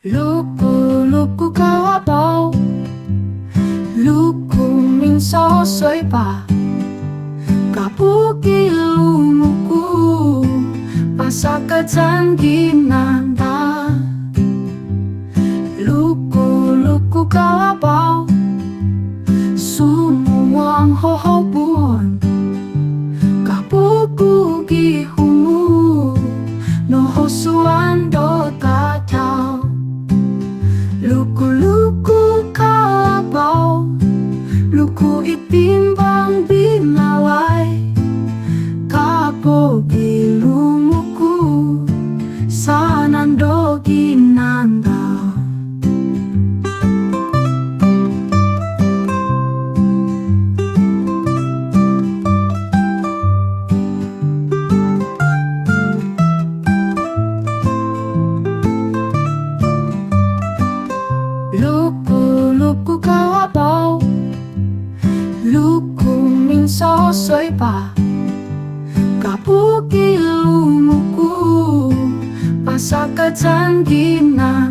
Luku-luku kawabau, luku minso soipa, kapuki lumuku, pasaka janji nanda. Luku-luku kawabau, sumuang hohobun, kapuku gihumu, nohosuan do tatau. Luku-luku kawabau, luku itimbang binawai, kapogi lumuku, sanando ginanda. Luku-luku kawabau, luku minso soipa, kapuki lumuku, pasaka janji nanda.